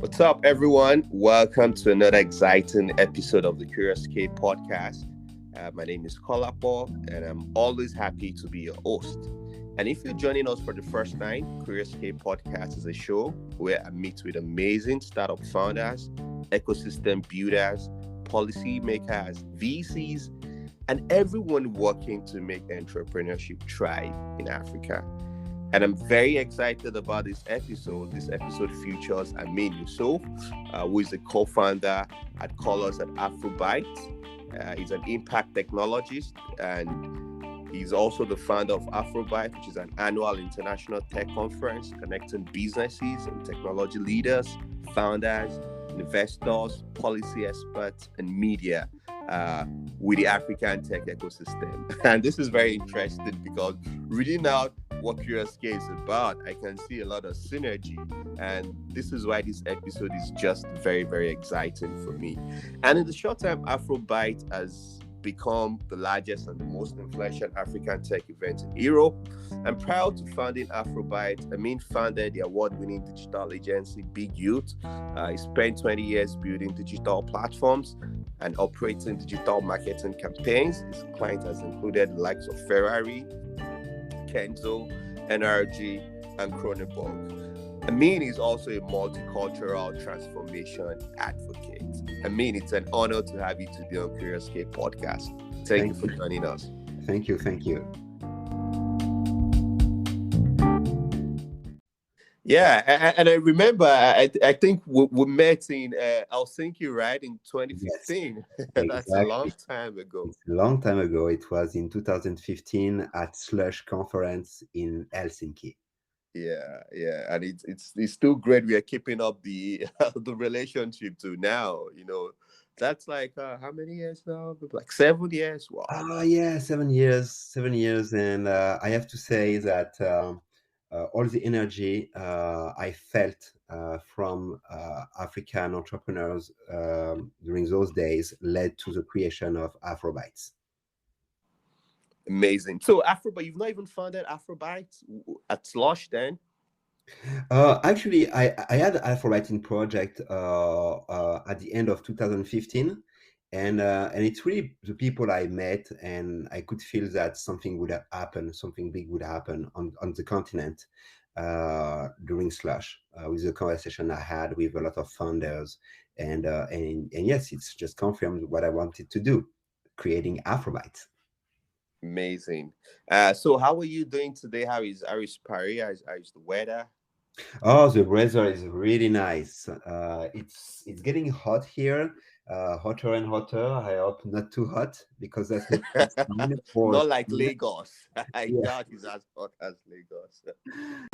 What's up, everyone? Welcome to another exciting episode of the Curious K podcast. My name is Kolapo, and I'm always happy to be your host. And if you're joining us for the first time, Curious K podcast is a show where I meet with amazing startup founders, ecosystem builders, policy makers, VCs, and everyone working to make entrepreneurship thrive in Africa. And I'm very excited about this episode. This episode features Ammin Youssouf, who is the co-founder at Colors at Afrobytes. He's an impact technologist, and he's also the founder of Afrobytes, which is an annual international tech conference connecting businesses and technology leaders, founders, investors, policy experts, and media with the African tech ecosystem. And this is very interesting because reading out what Curious K is about, I can see a lot of synergy. And this is why this episode is just very, very exciting for me. And in the short time, Afrobyte has become the largest and the most influential African tech event in Europe. And prior to founding Afrobyte, Amin founded the award-winning digital agency Big Youth. He spent 20 years building digital platforms and operating digital marketing campaigns. His client has included the likes of Ferrari, Kenzo, NRG, and Kronenbourg. Amin is also a multicultural transformation advocate. Amin, it's an honor to have you today on Curious K podcast. Thank you for joining us. Thank you. Yeah, and I remember, I think we met in Helsinki, right, in Yes, 2015. That's a long exactly. time ago. It's a long time ago. It was in 2015 at Slush conference in Helsinki. Yeah, and it's still great. We are keeping up the the relationship to now. That's like how many years now? Like 7 years. Wow, Oh yeah, 7 years, and I have to say that all the energy I felt from African entrepreneurs during those days led to the creation of Afrobytes. amazing. So Afro, you've not even founded Afrobytes at Slush then? Actually, I had an alpha writing project at the end of 2015, and it's really the people I met, and I could feel that something would have happened, something big would happen on the continent during Slush with the conversation I had with a lot of founders, and yes, it's just confirmed what I wanted to do, creating Afrobytes. Amazing. So how are you doing today? How is Paris? How is the weather? Oh, the weather is really nice. It's getting hot here, hotter and hotter. I hope not too hot because that's not a good sign for Not like summer. Lagos. I Yeah. doubt it's as hot as Lagos.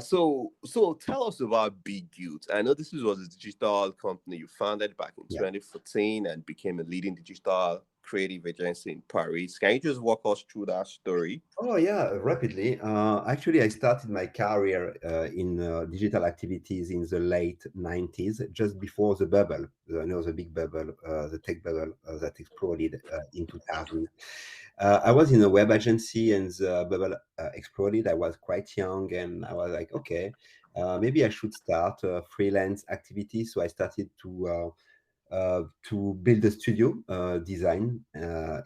So tell us about Big Youth. I know was a digital company you founded back in Yeah. 2014 and became a leading digital creative agency in Paris. Can you just walk us through that story? Oh yeah, rapidly. Actually, I started my career in digital activities in the late 90s, just before the bubble, the big bubble, the tech bubble that exploded in 2000. I was in a web agency and the bubble exploded. I was quite young and I was like, okay, maybe I should start freelance activity. So I started to build a studio,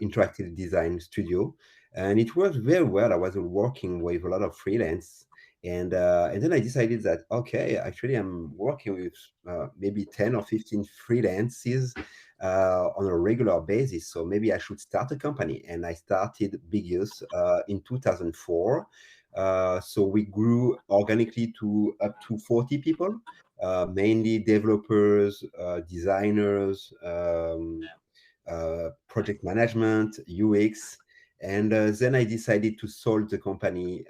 interactive design studio, and it worked very well. I was working with a lot of freelance, and then I decided that okay, actually I'm working with maybe 10 or 15 freelances on a regular basis. So maybe I should start a company, and I started Big Use in 2004. So we grew organically to up to 40 people, mainly developers, designers, project management, UX. And then I decided to sell the company,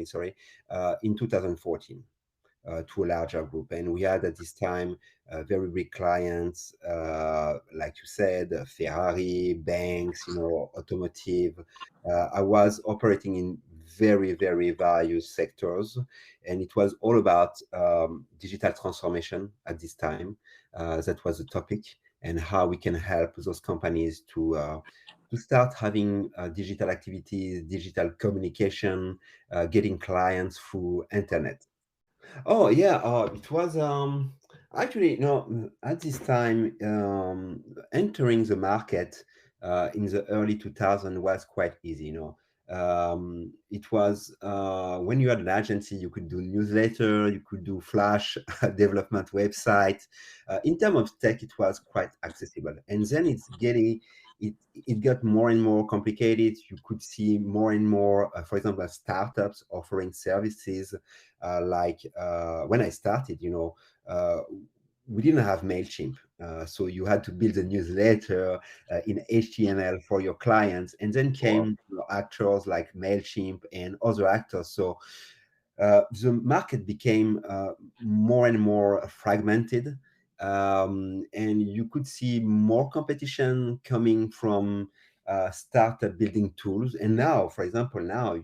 sorry, in 2014 to a larger group. And we had at this time very big clients, like you said, Ferrari, banks, automotive. I was operating in very, very various sectors, and it was all about digital transformation at this time. That was the topic, and how we can help those companies to start having digital activities, digital communication, getting clients through internet. Oh yeah, it was. Actually, no, at this time, entering the market in the early 2000 was quite easy, you know. It was when you had an agency, you could do newsletter, you could do flash development website. In terms of tech, it was quite accessible. And then it got more and more complicated. You could see more and more, for example, startups offering services when I started, uh, we didn't have MailChimp. So you had to build a newsletter in HTML for your clients. And then Wow. came actors like MailChimp and other actors. So the market became more and more fragmented. And you could see more competition coming from startup building tools. And now, for example, now,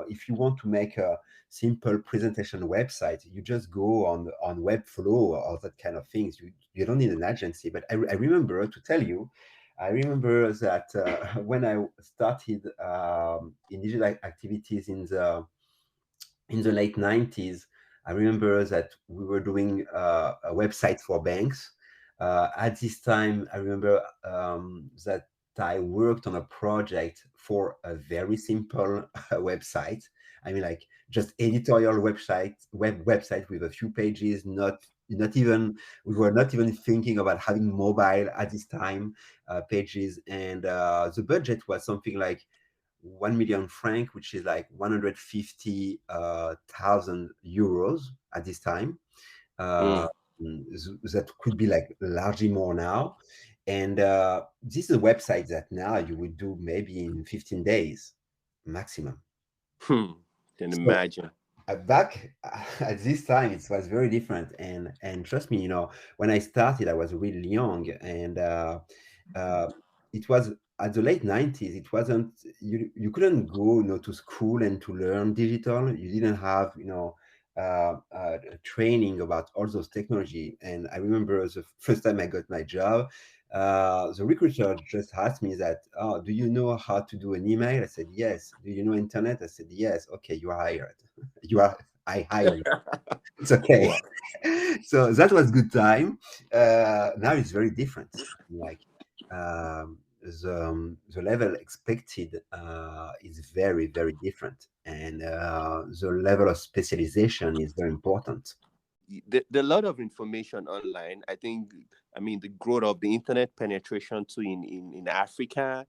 if you want to make a simple presentation website, you just go on Webflow or that kind of things. You don't need an agency. But I remember to tell you, I remember that when I started in digital activities in the late 90s, I remember that we were doing a website for banks. At this time, I remember that I worked on a project for a very simple website. I mean, like just editorial website with a few pages, not even we were not even thinking about having mobile at this time pages, and the budget was something like 1 million franc, which is like 150,000 euros at this time. Uh, Mm. that could be like largely more now. And this is a website that now you would do maybe in 15 days maximum. Hmm. Can So imagine. back at this time it was very different, and trust me, when I started I was really young, and uh, it was at the late 90s. It wasn't, you couldn't go, to school and to learn digital. You didn't have, training about all those technology. And I remember the first time I got my job, the recruiter just asked me that, oh, do you know how to do an email? I said yes. Do you know internet? I said yes. Okay, you are hired. you are I hire you. It's okay. Wow. So that was good time. Now it's very different. Like the level expected is very, very different, and the level of specialization is very important. There are a lot of information online. I think, I mean, the growth of the internet penetration too in Africa,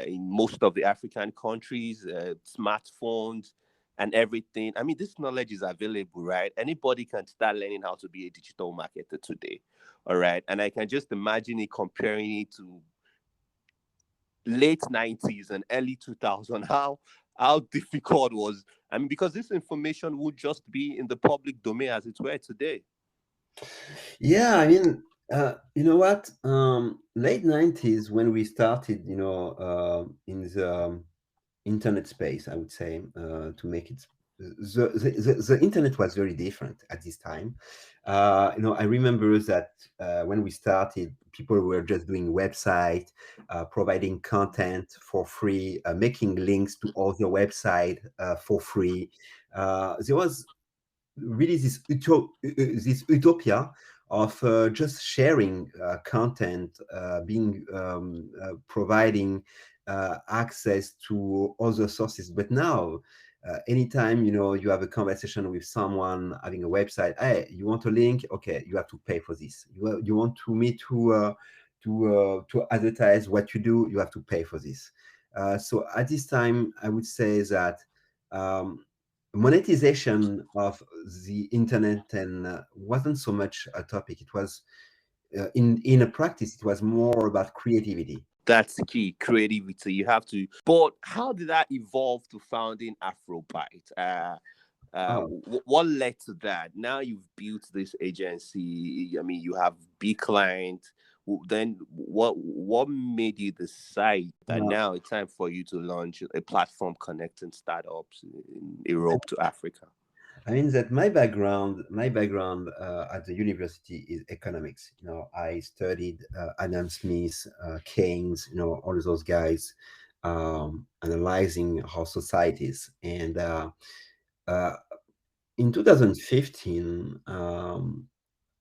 in most of the African countries, smartphones and everything. I mean, this knowledge is available, right? Anybody can start learning how to be a digital marketer today. All right. And I can just imagine it, comparing it to late 90s and early 2000, how difficult was, I mean, because this information would just be in the public domain as it were today. Yeah, I mean, you know what? Late 90s when we started, in the internet space, I would say, to make it. The internet was very different at this time. I remember that when we started, people were just doing website, providing content for free, making links to all the website for free. There was really this utopia of just sharing content, being providing access to other sources. But now, anytime you have a conversation with someone having a website, hey, you want a link? Okay, you have to pay for this. You want to me to advertise what you do? You have to pay for this. So at this time, I would say that. Um, Monetization of the internet and wasn't so much a topic. It was in a practice. It was more about creativity. That's key, creativity. You have to. But how did that evolve to founding Afrobyte? Oh, What led to that? Now you've built this agency. I mean, you have big clients. Then what made you decide that no. now it's time for you to launch a platform connecting startups in Europe to Africa? I mean that my background at the university is economics. I studied Adam Smith, Keynes, all those guys, analyzing how societies. And uh, in 2015,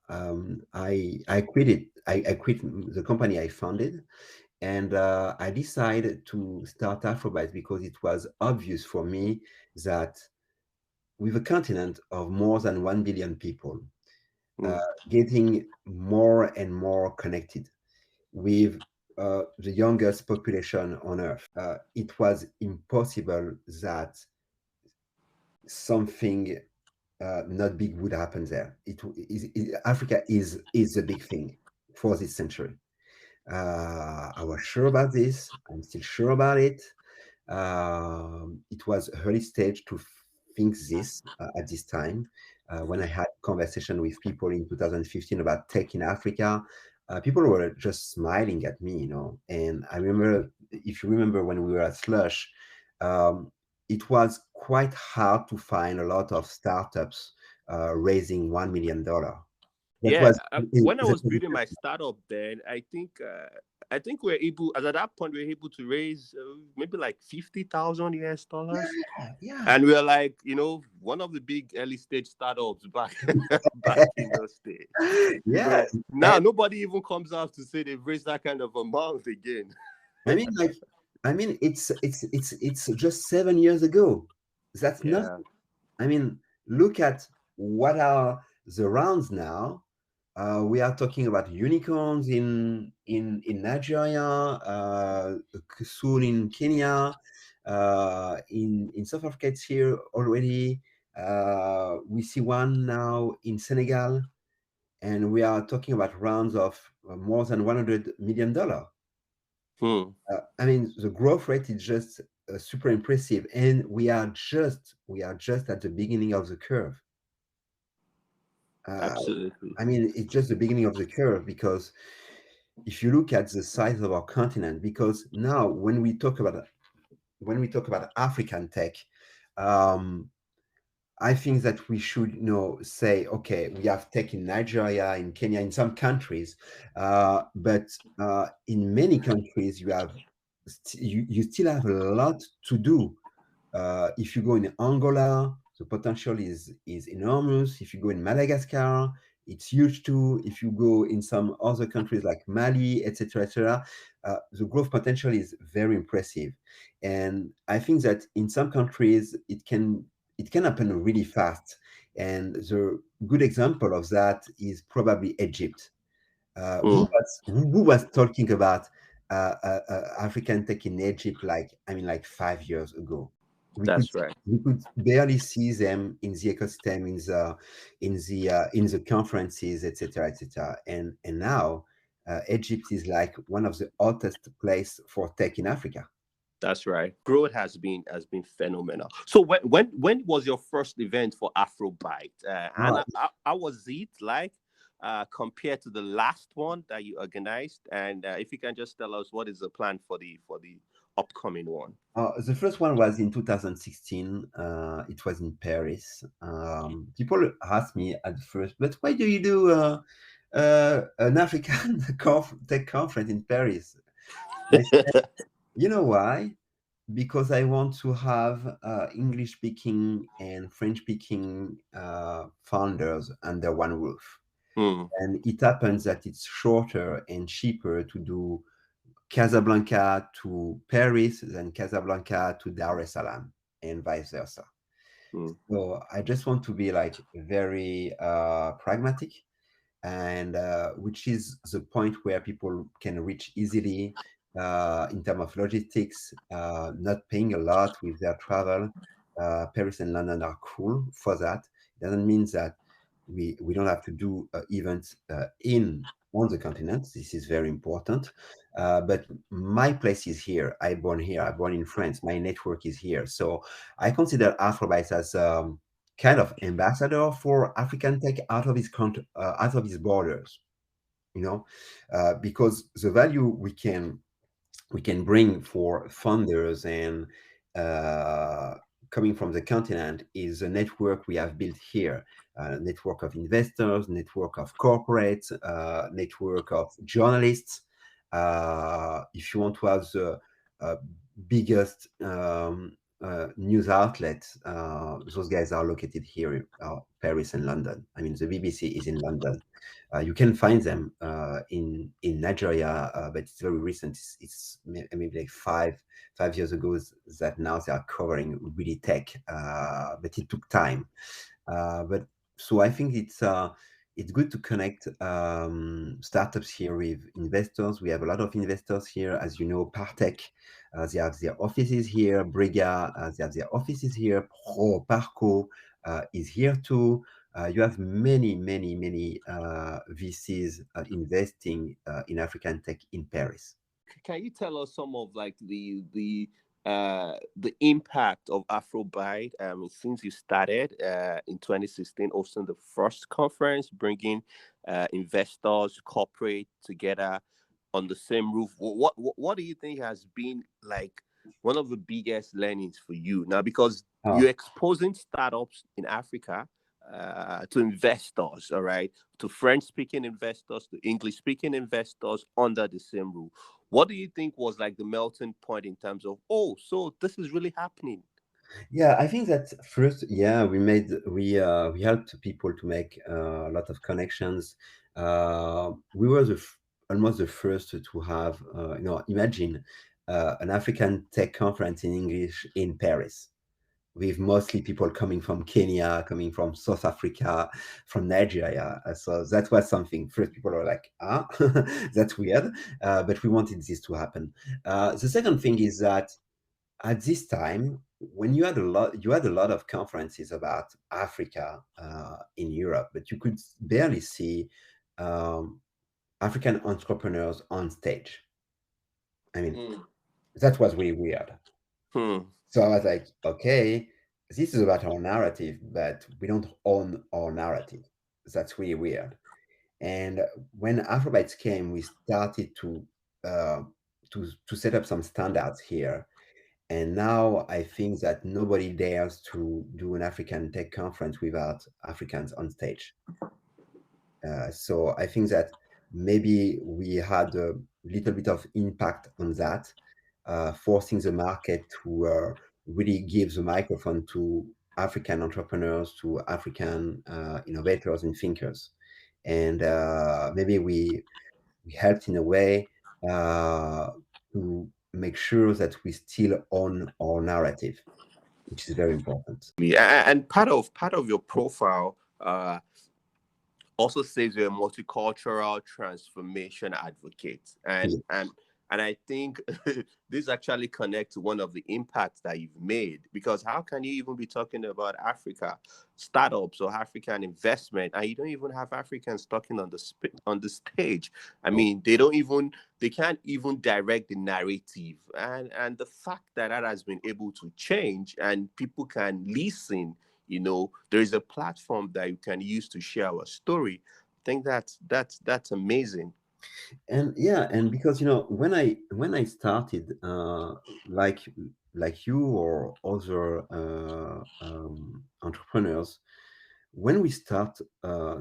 I quit it. I quit the company I founded, and I decided to start Afrobytes because it was obvious for me that with a continent of more than 1 billion people, uh, Hmm. getting more and more connected with the youngest population on earth, it was impossible that something not big would happen there. Africa is the big thing for this century. I was sure about this. I'm still sure about it. It was early stage to think this at this time. When I had conversation with people in 2015 about tech in Africa, people were just smiling at me, you know. And I remember, if you remember, when we were at Slush, um, it was quite hard to find a lot of startups raising $1 million. That Yeah, was when I that was was building my startup, then I think we're able, as at that point we are able to raise maybe like 50,000 US dollars, yeah. and we're like, one of the big early stage startups back back in those days. Yeah. But now nobody even comes out to say they've raised that kind of amount again. I mean, like, it's just 7 years ago. That's not. Yeah. I mean, look at what are the rounds now. We are talking about unicorns in Nigeria, soon in Kenya, in South Africa. It's here already. We see one now in Senegal, and we are talking about rounds of more than $100 million. Hmm. I mean, the growth rate is just super impressive, and we are just at the beginning of the curve. Uh, Absolutely. I mean, it's just the beginning of the curve because if you look at the size of our continent, because now when we talk about African tech, um, I think that we should, say, okay, we have tech in Nigeria, in Kenya, in some countries, but in many countries, you still have a lot to do. If you go in Angola, the potential is enormous. If you go in Madagascar, it's huge too. If you go in some other countries like Mali, etc., the growth potential is very impressive. And I think that in some countries it can happen really fast. And the good example of that is probably Egypt. Hmm. Who was talking about African tech in Egypt, like 5 years ago? We could That's right. we could barely see them in the ecosystem, in the conferences, etc., etc. And now Egypt is like one of the hottest place for tech in Africa. That's right. Growth has been phenomenal. So when was your first event for Afrobyte? And Uh, how was it like compared to the last one that you organized? And if you can just tell us what is the plan for the upcoming one? the first one was in 2016. It was in Paris. People asked me at first, but why do you do an African tech conference in Paris? I said, you know why? Because I want to have English speaking and French speaking founders under one roof. Hmm. And it happens that it's shorter and cheaper to do Casablanca to Paris than Casablanca to Dar es Salaam and vice versa. Hmm. So I just want to be like very pragmatic, and which is the point where people can reach easily in terms of logistics, not paying a lot with their travel. Paris and London are cool for that. It doesn't mean that we don't have to do events in on the continent. This is very important. But my place is here. I born here. I born in France. My network is here. So I consider Afrobytes as kind of ambassador for African tech out of his country, out of his borders. Because the value we can bring for funders and uh, coming from the continent is a network we have built here, a network of investors, network of corporates, network of journalists. If you want to have the uh, biggest news outlets, those guys are located here in Paris and London. I mean, the BBC is in London. You can find them in Nigeria, but it's very recent. Maybe like five years ago that now they are covering really tech, but it took time. But so I think it's good to connect startups here with investors. We have a lot of investors here, as you know. Partech, they have their offices here. Briga, they have their offices here. Parco is here too. You have many VCs investing in African tech in Paris. Can you tell us some of like the impact of Afrobyte since you started in 2016, hosting the first conference, bringing investors, corporate together on the same roof? What do you think has been like one of the biggest learnings for you now? Because Oh, you're exposing startups in Africa to investors, all right, to French speaking investors, to English speaking investors under the same roof. What do you think was like the melting point in terms of, oh, so this is really happening? yeah, I think that first, yeah, we helped people to make a lot of connections. We were almost the first to have, imagine an African tech conference in English in Paris, with mostly people coming from Kenya, coming from South Africa, from Nigeria. So that was something. First, people were like, ah, that's weird. But we wanted this to happen. The second thing is that at this time, when you had a lot of conferences about Africa in Europe, but you could barely see um, African entrepreneurs on stage. I mean, Mm. that was really weird. Hmm. So I was like, okay, this is about our narrative, but we don't own our narrative. That's really weird. And when Afrobytes came, we started uh, to set up some standards here. And now I think that nobody dares to do an African tech conference without Africans on stage. So I think that maybe we had a little bit of impact on that, forcing the market to really give the microphone to African entrepreneurs, to African innovators and thinkers. And maybe we helped in a way to make sure that we still own our narrative, which is very important. And part of your profile also says you're a multicultural transformation advocate, and I think this actually connects to one of the impacts that you've made, because how can you even be talking about Africa startups or African investment and you don't even have Africans talking on on the stage? I Oh, mean, they can't even direct the narrative, and the fact that that has been able to change and people can listen, there is a platform that you can use to share our story. I think that's amazing. and yeah, and because when I started, like you or other entrepreneurs, when we start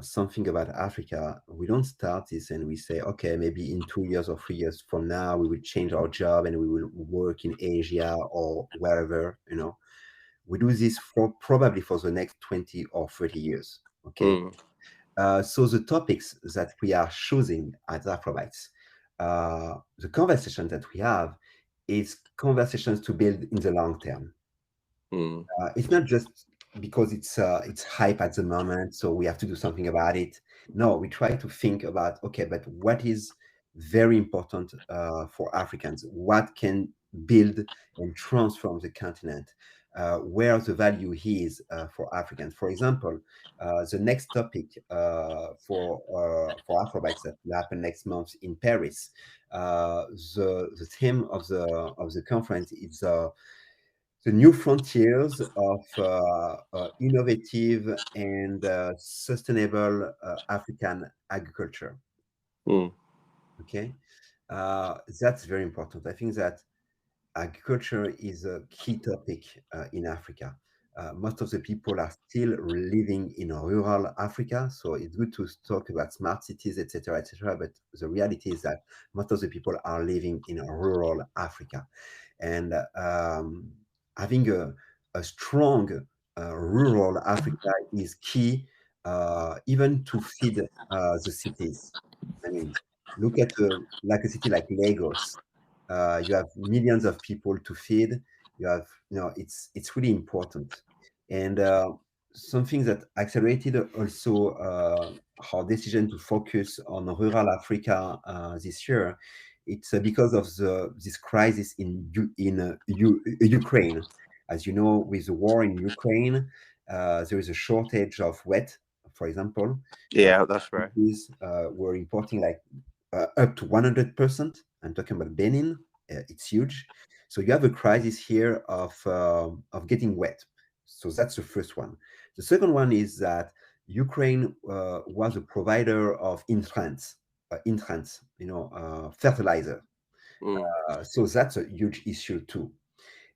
something about Africa, we don't start this and we say, okay, maybe in 2 years or 3 years from now, we will change our job and we will work in Asia or wherever. We do this for probably for the next 20 or 30 years. Okay. Mm, So the topics that we are choosing at Afrobytes, the conversation that we have is conversations to build in the long term. mm, It's not just because it's hype at the moment, so we have to do something about it. No, we try to think about, okay, but what is very important for Africans? What can build and transform the continent? Where the value is for Africans. For example, the next topic for Afrobytes that will happen next month in Paris. The theme of the conference is the new frontiers of innovative and sustainable African agriculture. mm, Okay, that's very important. I think that agriculture is a key topic in Africa. Most of the people are still living in rural Africa, so it's good to talk about smart cities, etc., etc. But the reality is that most of the people are living in rural Africa, and having a strong rural Africa is key, even to feed the cities. I mean, look at like a city like Lagos. You have millions of people to feed. You have, it's really important. And something that accelerated also our decision to focus on rural Africa this year, it's because of this crisis in Ukraine. As you know, with the war in Ukraine, there is a shortage of wheat, for example. Uh, Yeah, that's right. countries were importing like up to 100%. I'm talking about Benin. It's huge. So you have a crisis here of getting wet. So that's the first one. The second one is that Ukraine was a provider of fertilizer. Mm. So that's a huge issue too.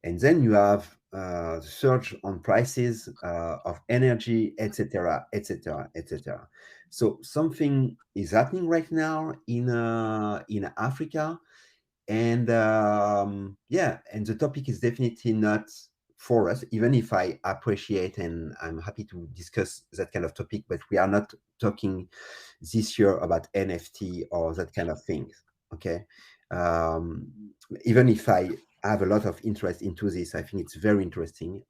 And then you have the surge on prices of energy, etc., etc., etc. So something is happening right now in Africa, and yeah, and the topic is definitely not for us. Even if I appreciate and I'm happy to discuss that kind of topic, but we are not talking this year about NFT or that kind of things. Okay, um, even if I have a lot of interest into this, I think it's very interesting.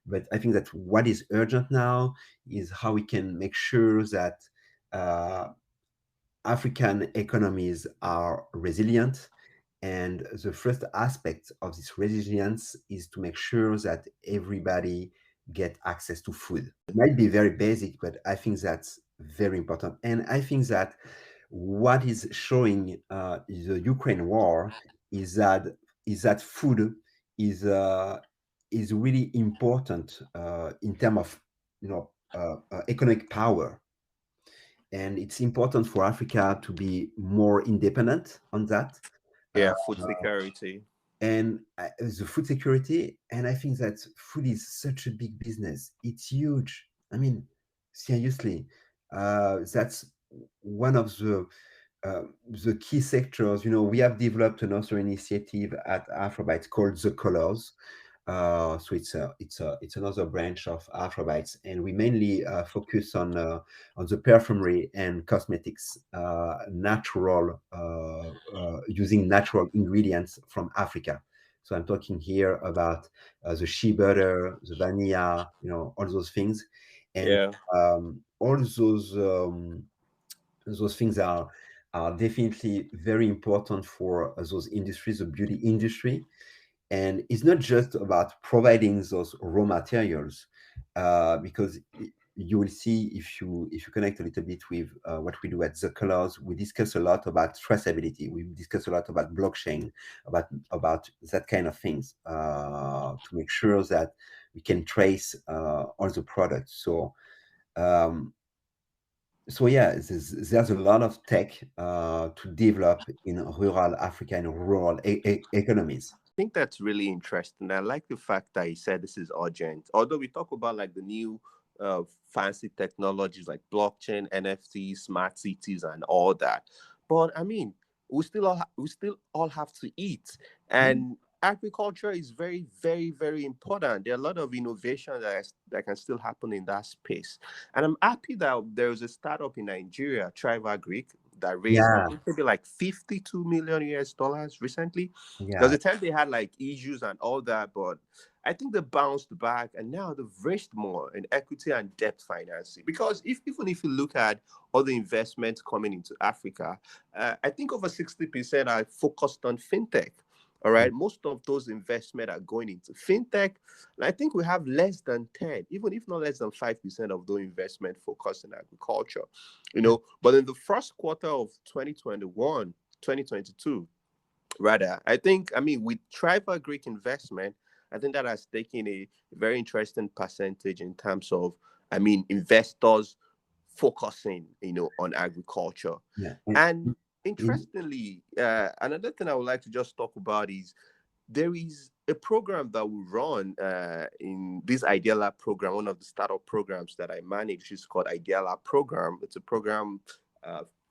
But I think that what is urgent now is how we can make sure that uh, African economies are resilient. And the first aspect of this resilience is to make sure that everybody get access to food. It might be very basic, but I think that's very important. And I think that what is showing the Ukraine war is that food is uh, is really important in terms of economic power, and it's important for Africa to be more independent on that. Uh, Yeah, food security. and the food security, and I think that food is such a big business. It's huge. I mean, seriously, that's one of the key sectors. We have developed another initiative at Afrobytes called the Colors. So it's another branch of Afrobytes, and we mainly focus on the perfumery and cosmetics, natural using natural ingredients from Africa. So I'm talking here about the shea butter, the vanilla, all those things, and Yeah. all those things are definitely very important for those industries, the beauty industry. And it's not just about providing those raw materials, because you will see, if you connect a little bit with what we do at the Colors, we discuss a lot about traceability. We discuss a lot about blockchain, about that kind of things, to make sure that we can trace all the products. Um, so yeah, there's a lot of tech to develop in rural Africa and rural economies. I think that's really interesting. I like the fact that he said this is urgent. Although we talk about like the new fancy technologies like blockchain, NFTs, smart cities, and all that, but I mean, we still all have to eat, and agriculture is very, very, very important. There are a lot of innovation that can still happen in that space, and I'm happy that there was a startup in Nigeria, Thrive Agric, that raised I Yeah, think maybe like 52 million US dollars recently. There was yeah, a time they had like issues and all that, but I think they bounced back and now they've raised more in equity and debt financing. Because even if you look at all the investments coming into Africa, I think over 60% are focused on fintech. All right, most of those investments are going into fintech, and I think we have less than 10, even if not less than 5% of those investment focused in agriculture. yeah, But in the first quarter of 2021, 2022, rather, I think, I mean, with tribal Greek investment, I think that has taken a very interesting percentage in terms of, I mean, investors focusing, on agriculture. yeah. And In- interestingly, another thing I would like to just talk about is there is a program that we run in this Idea Lab program, one of the startup programs that I manage, which is called Idea Lab program. It's a program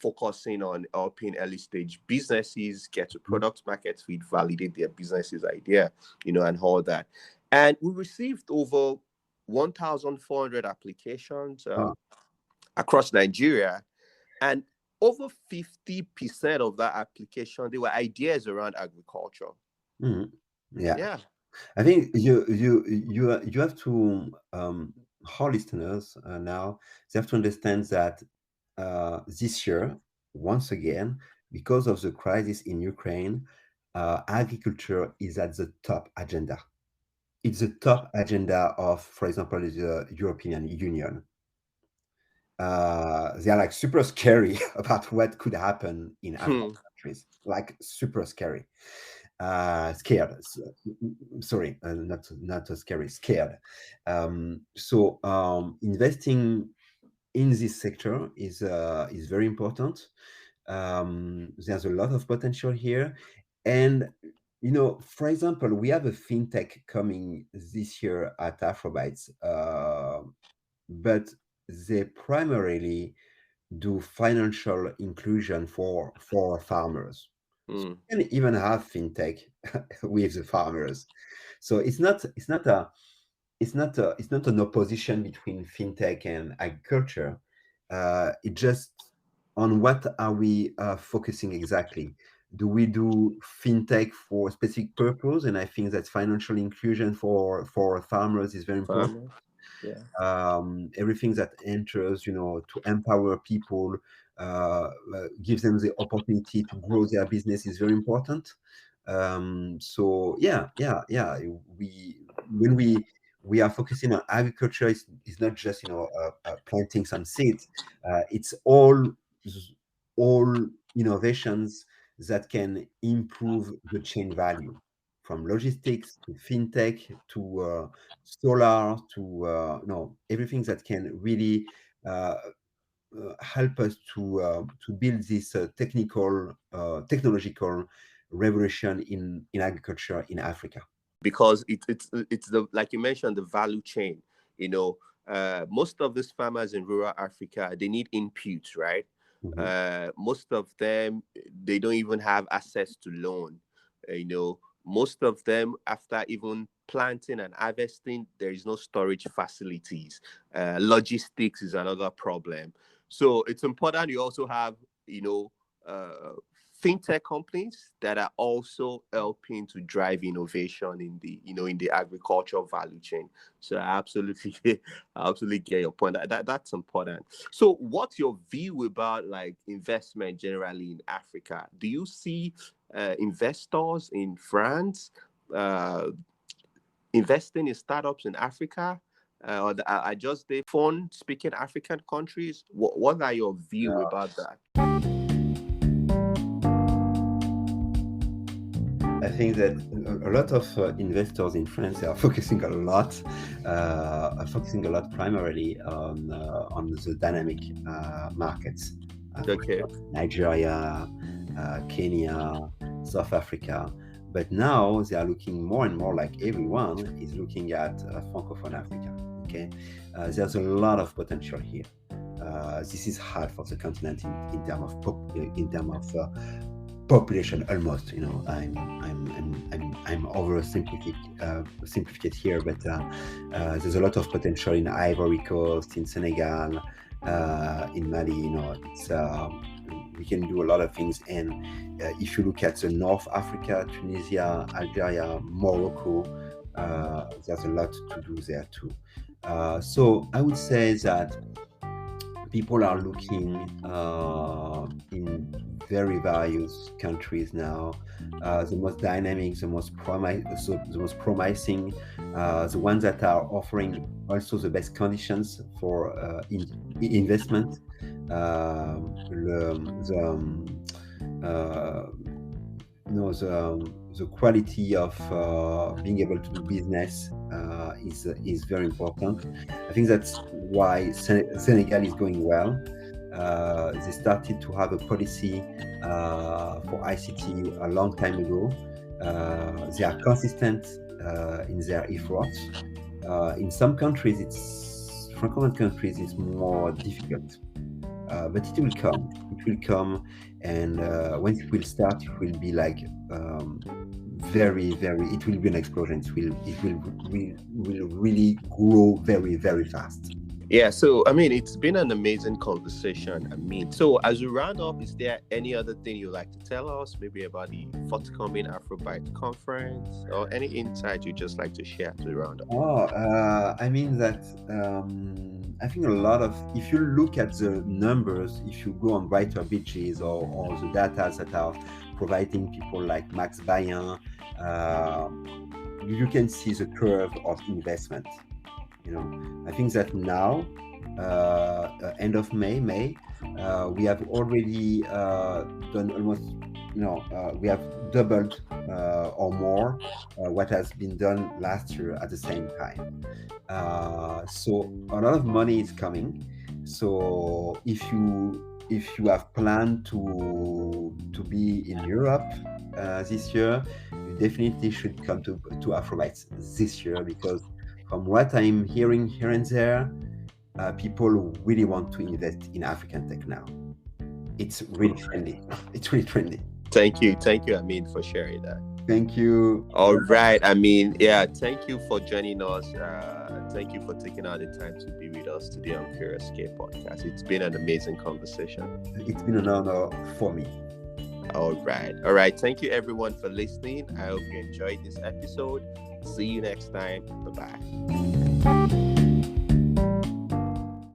focusing on helping early stage businesses get to product market fit, validate their business's idea, and all that. And we received over 1,400 applications Wow. across Nigeria, and over 50% of that application, they were ideas around agriculture. Mhm. Yeah. Yeah. I think you have to our listeners now, they have to understand that this year, once again, because of the crisis in Ukraine, agriculture is at the top agenda. It's the top agenda of, for example, the European Union. They are like super scary about what could happen in African Hmm. countries, like super scary. Scared. Sorry, not scary. Scared. Investing in this sector is very important. There's a lot of potential here, and for example, we have a fintech coming this year at Afrobytes, but they primarily do financial inclusion for farmers. So Hmm. you can even have fintech with the farmers. So it's not an opposition between fintech and agriculture. It just on what are we focusing exactly? Do we do fintech for a specific purpose? And I think that financial inclusion for farmers is very important. Farmers. Yeah. Everything that enters, to empower people, gives them the opportunity to grow their business is very important. So yeah. When we are focusing on agriculture, it's not just planting some seeds. It's all innovations that can improve the chain value, from logistics to fintech to solar to everything that can really uh, help us to build this technological revolution in agriculture in Africa. Because it's the, like you mentioned, the value chain. you know Most of these farmers in rural Africa, they need inputs, right? Mhm. Most of them, they don't even have access to loan. Most of them, after even planting and harvesting, there is no storage facilities. Logistics is another problem. So it's important you also have, uh, fintech companies that are also helping to drive innovation in the agricultural value chain. So I absolutely I absolutely get your point. That's important. So what's your view about like investment generally in Africa? Do you see investors in France uh, investing in startups in Africa? Or I just they fund speaking African countries. What are your view about that? I think that a lot of investors in France are focusing a lot primarily on the dynamic markets, for Okay. example, Nigeria, Kenya, South Africa. But now they are looking more and more, like everyone is looking at Francophone Africa. Okay, there's a lot of potential here. This is hard for the continent in terms of population almost. I'm simplificate here, but there's a lot of potential in Ivory Coast, in Senegal, in Mali. It's we can do a lot of things. And if you look at the North Africa, Tunisia, Algeria, Morocco, there's a lot to do there too. So I would say that people are looking in very various countries now. The most dynamic, the most promising, the ones that are offering also the best conditions for investment. Uh, the quality of being able to do business is very important. I think that's why Senegal is going well. They started to have a policy for ICT a long time ago. They are consistent in their efforts. In some countries, Francophone countries, it's more difficult. but it will come. It will come, and when it will start, it will be like very, very. It will be an explosion. Will really grow very, very fast. Yeah, so I mean, it's been an amazing conversation. I mean, so as we round up, is there any other thing you'd like to tell us, maybe about the forthcoming Afrobyte conference, or any insight you'd just like to share to round up? I mean that I think a lot of, if you look at the numbers, if you go on Brighter Beaches or the data that are providing people like Max Bayen, you can see the curve of investment. I think that now, end of May, we have already done almost, we have doubled or more what has been done last year at the same time. So a lot of money is coming. So if you have planned to be in Europe this year, you definitely should come to Afrobytes this year, because from what I'm hearing here and there, people really want to invest in African tech now. It's really trendy. It's really trendy. Thank you, Ammin, for sharing that. Thank you. All right, Ammin. Yeah, thank you for joining us. Thank you for taking out the time to be with us today on Curious K podcast. It's been an amazing conversation. It's been an honor for me. All right. Thank you, everyone, for listening. I hope you enjoyed this episode. See you next time. Bye-bye.